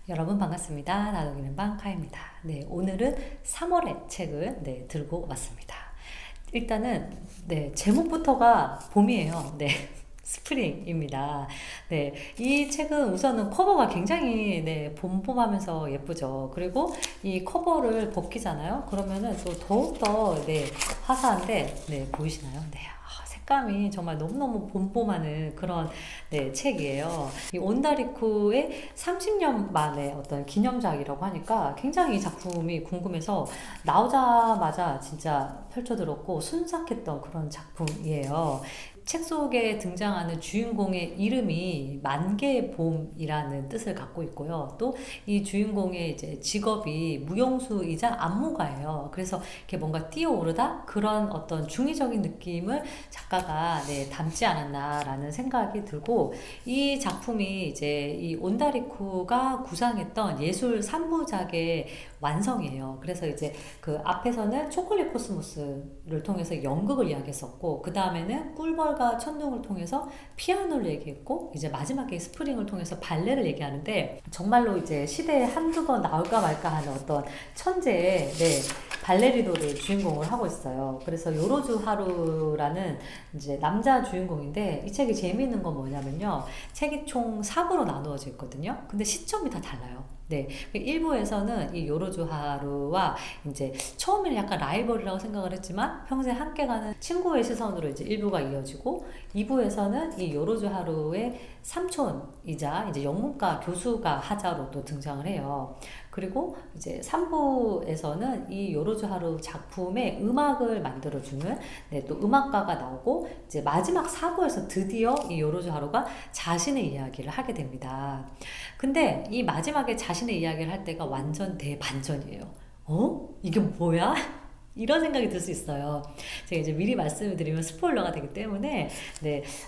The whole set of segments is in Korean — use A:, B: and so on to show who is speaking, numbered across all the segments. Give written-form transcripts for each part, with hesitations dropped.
A: 여러분 반갑습니다. 나누기는 방 카입니다. 네, 오늘은 3월의 책을 들고 왔습니다. 일단은 제목부터가 봄이에요. 네, 스프링입니다. 네, 이 책은 우선은 커버가 굉장히 봄봄하면서 예쁘죠. 그리고 이 커버를 벗기잖아요. 그러면은 또 더욱더 화사한데 보이시나요? 네. 색감이 정말 너무너무 봄봄하는 그런 책이에요. 이 온다리쿠의 30년 만에 어떤 기념작이라고 하니까 굉장히 이 작품이 궁금해서 나오자마자 진짜 펼쳐들었고 순삭했던 그런 작품이에요. 책 속에 등장하는 주인공의 이름이 만개의 봄이라는 뜻을 갖고 있고요. 또 이 주인공의 이제 직업이 무용수이자 안무가예요. 그래서 이렇게 뭔가 뛰어오르다 그런 어떤 중의적인 느낌을 작가가 담지 않았나라는 생각이 들고, 이 작품이 이제 이 온다리쿠가 구상했던 예술 3부작의 완성이에요. 그래서 이제 그 앞에서는 초콜릿 코스모스를 통해서 연극을 이야기했었고, 그 다음에는 꿀벌과 천둥을 통해서 피아노를 얘기했고, 이제 마지막에 스프링을 통해서 발레를 얘기하는데, 정말로 이제 시대에 한두 번 나올까 말까 하는 어떤 천재의 발레리노를 주인공을 하고 있어요. 그래서 요로주 하루라는 이제 남자 주인공인데, 이 책이 재미있는 건 뭐냐면요, 책이 총 4부로 나누어져 있거든요. 근데 시점이 다 달라요. 네. 1부에서는 이 요로주 하루와 이제 처음에는 약간 라이벌이라고 생각을 했지만 평생 함께 가는 친구의 시선으로 이제 1부가 이어지고, 2부에서는 이 요로주 하루의 삼촌이자 이제 영문과 교수가 하자로 또 등장을 해요. 그리고 이제 3부에서는 이 요로주 하루 작품의 음악을 만들어주는 또 음악가가 나오고, 이제 마지막 4부에서 드디어 이 요로주 하루가 자신의 이야기를 하게 됩니다. 근데 이 마지막에 자신의 이야기를 할 때가 완전 대반전이에요. 어? 이게 뭐야? 이런 생각이 들 수 있어요. 제가 이제 미리 말씀을 드리면 스포일러가 되기 때문에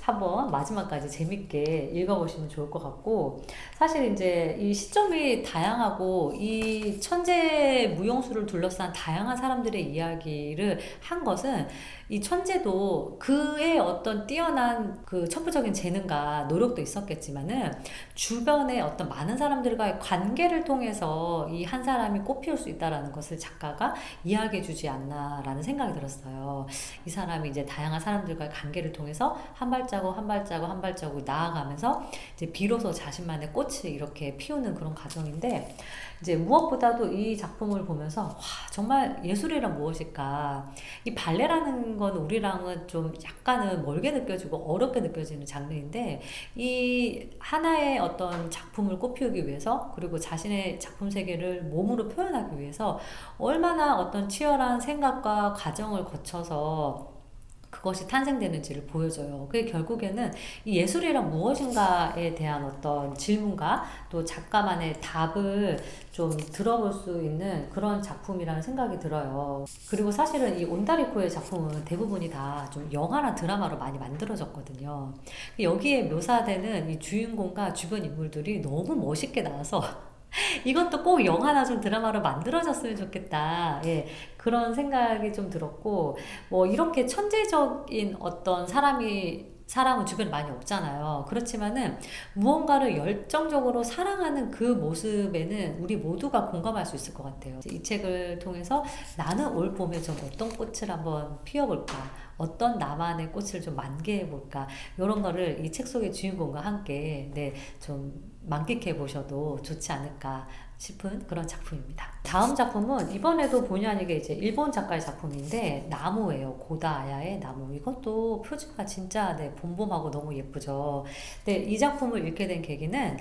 A: 한번 마지막까지 재밌게 읽어보시면 좋을 것 같고, 사실 이제 이 시점이 다양하고 이 천재 무용수를 둘러싼 다양한 사람들의 이야기를 한 것은, 이 천재도 그의 어떤 뛰어난 그 척부적인 재능과 노력도 있었겠지만은 주변의 어떤 많은 사람들과의 관계를 통해서 이 한 사람이 꽃피울 수 있다라는 것을 작가가 이야기해 주지 않나라는 생각이 들었어요. 이 사람이 이제 다양한 사람들과의 관계를 통해서 한 발자국 한 발자국 한 발자국 나아가면서 이제 비로소 자신만의 꽃을 이렇게 피우는 그런 과정인데, 이제 무엇보다도 이 작품을 보면서 와, 정말 예술이란 무엇일까. 이 발레라는 건 우리랑은 좀 약간은 멀게 느껴지고 어렵게 느껴지는 장르인데, 이 하나의 어떤 작품을 꽃피우기 위해서, 그리고 자신의 작품 세계를 몸으로 표현하기 위해서 얼마나 어떤 치열한 생각과 과정을 거쳐서 그것이 탄생되는지를 보여줘요. 그게 결국에는 이 예술이란 무엇인가에 대한 어떤 질문과 또 작가만의 답을 좀 들어볼 수 있는 그런 작품이라는 생각이 들어요. 그리고 사실은 이 온다리코의 작품은 대부분이 다 좀 영화나 드라마로 많이 만들어졌거든요. 여기에 묘사되는 이 주인공과 주변 인물들이 너무 멋있게 나와서 이것도 꼭 영화나 좀 드라마로 만들어졌으면 좋겠다. 예, 그런 생각이 좀 들었고, 뭐 이렇게 천재적인 어떤 사람은 주변에 많이 없잖아요. 그렇지만은 무언가를 열정적으로 사랑하는 그 모습에는 우리 모두가 공감할 수 있을 것 같아요. 이 책을 통해서 나는 올 봄에 좀 어떤 꽃을 한번 피워볼까, 어떤 나만의 꽃을 좀 만개해볼까, 이런 거를 이 책 속의 주인공과 함께 좀 만끽해 보셔도 좋지 않을까 싶은 그런 작품입니다. 다음 작품은 이번에도 본의 아니게 이제 일본 작가의 작품인데, 나무예요. 고다 아야의 나무. 이것도 표지가 진짜 봄봄하고 너무 예쁘죠. 이 작품을 읽게 된 계기는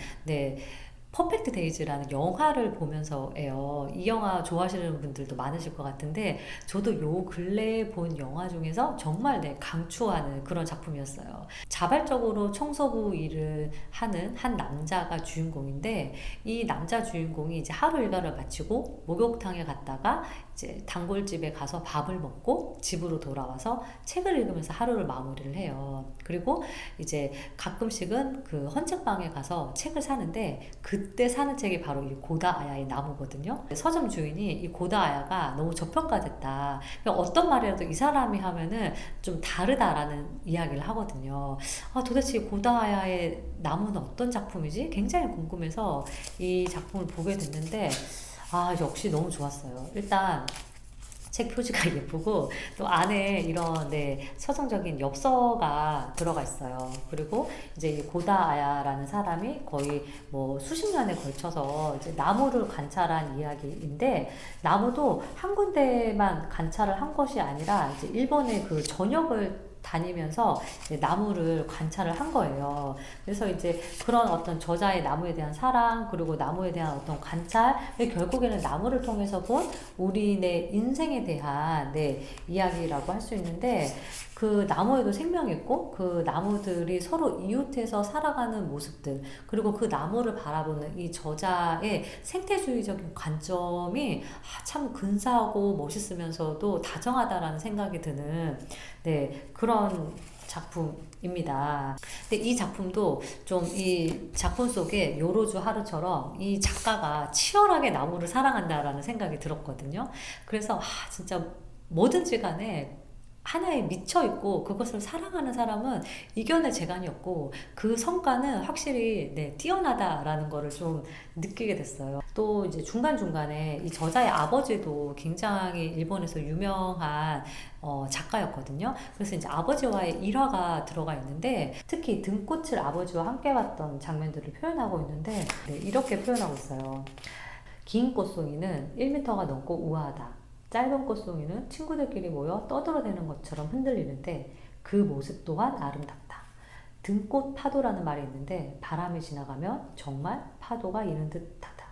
A: 퍼펙트 데이즈라는 영화를 보면서예요. 이 영화 좋아하시는 분들도 많으실 것 같은데, 저도 요 근래에 본 영화 중에서 정말 강추하는 그런 작품이었어요. 자발적으로 청소부 일을 하는 한 남자가 주인공인데, 이 남자 주인공이 이제 하루 일과를 마치고 목욕탕에 갔다가 이제 단골집에 가서 밥을 먹고 집으로 돌아와서 책을 읽으면서 하루를 마무리를 해요. 그리고 이제 가끔씩은 그 헌책방에 가서 책을 사는데, 그 그때 사는 책이 바로 이 고다아야의 나무거든요. 서점 주인이 이 고다아야가 너무 저평가됐다. 그러니까 어떤 말이라도 이 사람이 하면은 좀 다르다라는 이야기를 하거든요. 도대체 이 고다아야의 나무는 어떤 작품이지? 굉장히 궁금해서 이 작품을 보게 됐는데, 역시 너무 좋았어요. 일단 책 표지가 예쁘고 또 안에 이런 서정적인 엽서가 들어가 있어요. 그리고 이제 이 고다아야라는 사람이 거의 뭐 수십 년에 걸쳐서 이제 나무를 관찰한 이야기인데, 나무도 한 군데만 관찰을 한 것이 아니라 이제 일본의 그 전역을 다니면서 나무를 관찰을 한 거예요. 그래서 이제 그런 어떤 저자의 나무에 대한 사랑, 그리고 나무에 대한 어떤 관찰, 결국에는 나무를 통해서 본 우리네 인생에 대한 이야기라고 할 수 있는데, 그 나무에도 생명이 있고 그 나무들이 서로 이웃해서 살아가는 모습들, 그리고 그 나무를 바라보는 이 저자의 생태주의적인 관점이 참 근사하고 멋있으면서도 다정하다라는 생각이 드는 그런 작품입니다. 근데 이 작품도 좀 이 작품 속에 요로주 하루처럼 이 작가가 치열하게 나무를 사랑한다라는 생각이 들었거든요. 그래서 진짜 뭐든지 간에 하나에 미쳐 있고 그것을 사랑하는 사람은 이겨낼 재간이 없고 그 성과는 확실히 뛰어나다라는 거를 좀 느끼게 됐어요. 또 이제 중간중간에 이 저자의 아버지도 굉장히 일본에서 유명한 작가였거든요. 그래서 이제 아버지와의 일화가 들어가 있는데, 특히 등꽃을 아버지와 함께 봤던 장면들을 표현하고 있는데, 이렇게 표현하고 있어요. 긴 꽃송이는 1m가 넘고 우아하다. 짧은 꽃송이는 친구들끼리 모여 떠들어대는 것처럼 흔들리는데 그 모습 또한 아름답다. 등꽃 파도라는 말이 있는데 바람이 지나가면 정말 파도가 이는 듯하다.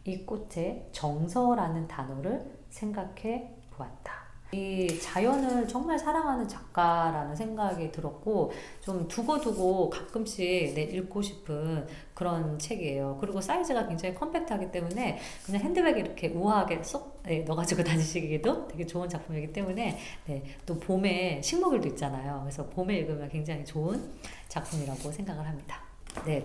A: 이 꽃의 정서라는 단어를 생각해 보았다. 이 자연을 정말 사랑하는 작가라는 생각이 들었고, 좀 두고두고 가끔씩 읽고 싶은 그런 책이에요. 그리고 사이즈가 굉장히 컴팩트하기 때문에 그냥 핸드백에 이렇게 우아하게 쏙 넣어가지고 다니시기도 되게 좋은 작품이기 때문에, 또 봄에 식목일도 있잖아요. 그래서 봄에 읽으면 굉장히 좋은 작품이라고 생각을 합니다.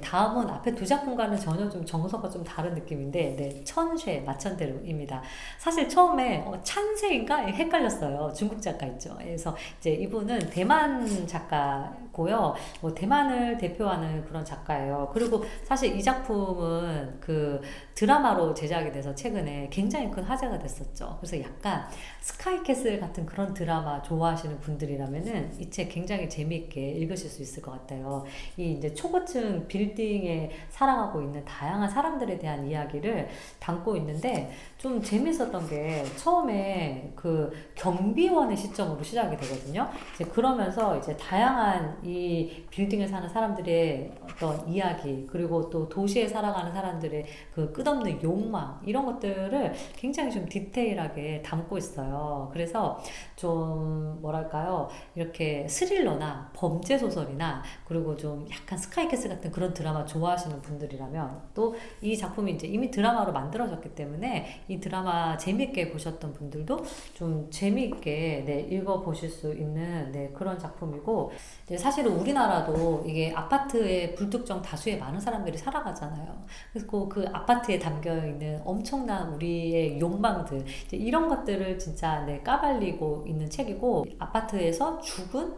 A: 다음은 앞에 두 작품과는 전혀 좀 정서가 좀 다른 느낌인데, 천쇠 마천대로입니다. 사실 처음에 찬세인가 헷갈렸어요. 중국 작가 있죠. 그래서 이제 이분은 대만 작가고요. 대만을 대표하는 그런 작가예요. 그리고 사실 이 작품은 그 드라마로 제작이 돼서 최근에 굉장히 큰 화제가 됐었죠. 그래서 약간 스카이캐슬 같은 그런 드라마 좋아하시는 분들이라면은 이 책 굉장히 재미있게 읽으실 수 있을 것 같아요. 이 이제 초고층 빌딩에 살아가고 있는 다양한 사람들에 대한 이야기를 담고 있는데, 좀 재밌었던 게 처음에 그 경비원의 시점으로 시작이 되거든요. 이제 그러면서 이제 다양한 이 빌딩에 사는 사람들의 어떤 이야기, 그리고 또 도시에 살아가는 사람들의 그 끝없는 욕망, 이런 것들을 굉장히 좀 디테일하게 담고 있어요. 그래서 좀 뭐랄까요, 이렇게 스릴러나 범죄 소설이나 그리고 좀 약간 스카이캐슬 같은 그런 드라마 좋아하시는 분들이라면, 또 이 작품이 이제 이미 드라마로 만들어졌기 때문에 이 드라마 재미있게 보셨던 분들도 좀 재미있게 읽어보실 수 있는 그런 작품이고, 사실은 우리나라도 이게 아파트에 불특정 다수의 많은 사람들이 살아가잖아요. 그래서 그 아파트에 담겨있는 엄청난 우리의 욕망들, 이런 것들을 진짜 까발리고 있는 책이고, 아파트에서 죽은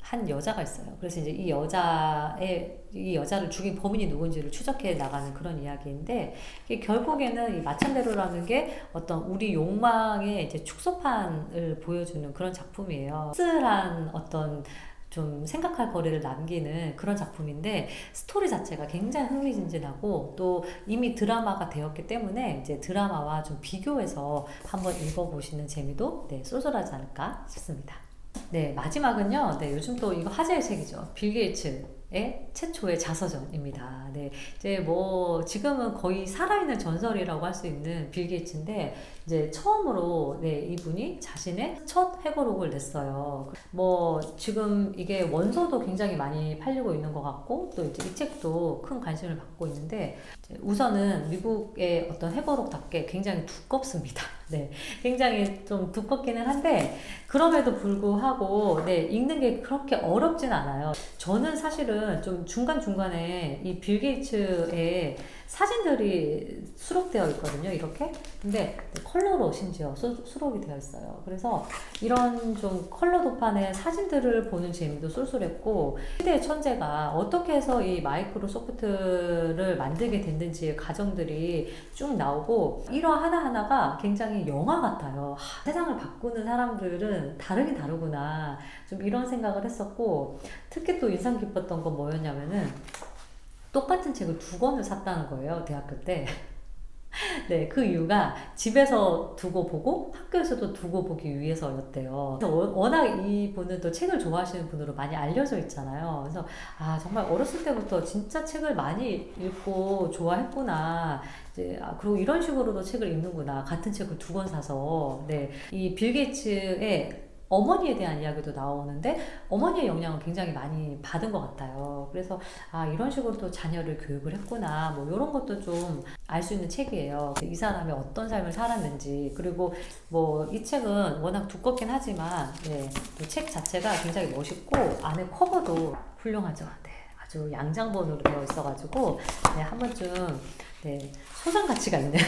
A: 한 여자가 있어요. 그래서 이제 이 여자를 죽인 범인이 누군지를 추적해 나가는 그런 이야기인데, 이게 결국에는 이 마천대로라는 게 어떤 우리 욕망의 이제 축소판을 보여주는 그런 작품이에요. 쓸쓸한 어떤 좀 생각할 거리를 남기는 그런 작품인데, 스토리 자체가 굉장히 흥미진진하고 또 이미 드라마가 되었기 때문에 이제 드라마와 좀 비교해서 한번 읽어보시는 재미도 쏠쏠하지 않을까 싶습니다. 마지막은요. 요즘 또 이거 화제의 책이죠. 빌 게이츠의 최초의 자서전입니다. 이제 뭐 지금은 거의 살아있는 전설이라고 할 수 있는 빌 게이츠인데, 이제 처음으로 이분이 자신의 첫 회고록을 냈어요. 뭐 지금 이게 원서도 굉장히 많이 팔리고 있는 것 같고, 또 이제 이 책도 큰 관심을 받고 있는데, 우선은 미국의 어떤 회고록답게 굉장히 두껍습니다. 굉장히 좀 두껍기는 한데, 그럼에도 불구하고 읽는 게 그렇게 어렵진 않아요. 저는 사실은 사실은 좀 중간중간에 이 빌 게이츠의 사진들이 수록되어 있거든요, 이렇게. 근데 컬러로 심지어 수록이 되어 있어요. 그래서 이런 좀 컬러 도판의 사진들을 보는 재미도 쏠쏠했고, 시대의 천재가 어떻게 해서 이 마이크로소프트를 만들게 됐는지의 과정들이 쭉 나오고, 일화 하나하나가 굉장히 영화 같아요. 세상을 바꾸는 사람들은 다르긴 다르구나. 좀 이런 생각을 했었고, 특히 또 인상 깊었던 건 뭐였냐면은, 똑같은 책을 두 권을 샀다는 거예요, 대학교 때. 네, 그 이유가 집에서 두고 보고 학교에서도 두고 보기 위해서였대요. 그래서 워낙 이분은 또 책을 좋아하시는 분으로 많이 알려져 있잖아요. 그래서 아, 정말 어렸을 때부터 진짜 책을 많이 읽고 좋아했구나. 이제 그리고 이런 식으로도 책을 읽는구나. 같은 책을 두 권 사서. 네, 이 빌 게이츠의 어머니에 대한 이야기도 나오는데 어머니의 영향을 굉장히 많이 받은 것 같아요. 그래서 아, 이런 식으로 또 자녀를 교육을 했구나. 뭐 이런 것도 좀 알 수 있는 책이에요. 이 사람이 어떤 삶을 살았는지. 그리고 뭐 이 책은 워낙 두껍긴 하지만 네, 책 자체가 굉장히 멋있고 안에 커버도 훌륭하죠. 네, 아주 양장본으로 되어 있어가지고 네, 한 번쯤 네, 소장 가치가 있는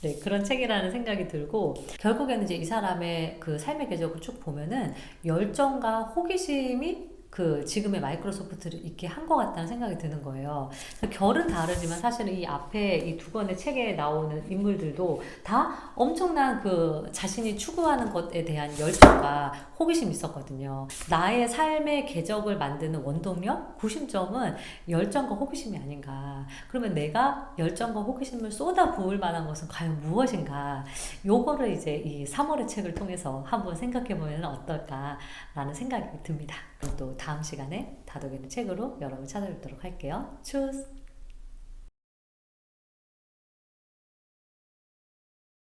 A: 네, 그런 책이라는 생각이 들고, 결국에는 이제 이 사람의 그 삶의 궤적을 쭉 보면은 열정과 호기심이 그 지금의 마이크로소프트를 있게 한 것 같다는 생각이 드는 거예요. 결은 다르지만 사실은 이 앞에 이 두 권의 책에 나오는 인물들도 다 엄청난 그 자신이 추구하는 것에 대한 열정과 호기심이 있었거든요. 나의 삶의 궤적을 만드는 원동력, 구심점은 열정과 호기심이 아닌가. 그러면 내가 열정과 호기심을 쏟아 부을 만한 것은 과연 무엇인가? 요거를 이제 이 3월의 책을 통해서 한번 생각해 보면 어떨까라는 생각이 듭니다. 또 다음 시간에 다독이는 책으로 여러분 찾아뵙도록 할게요. 추스!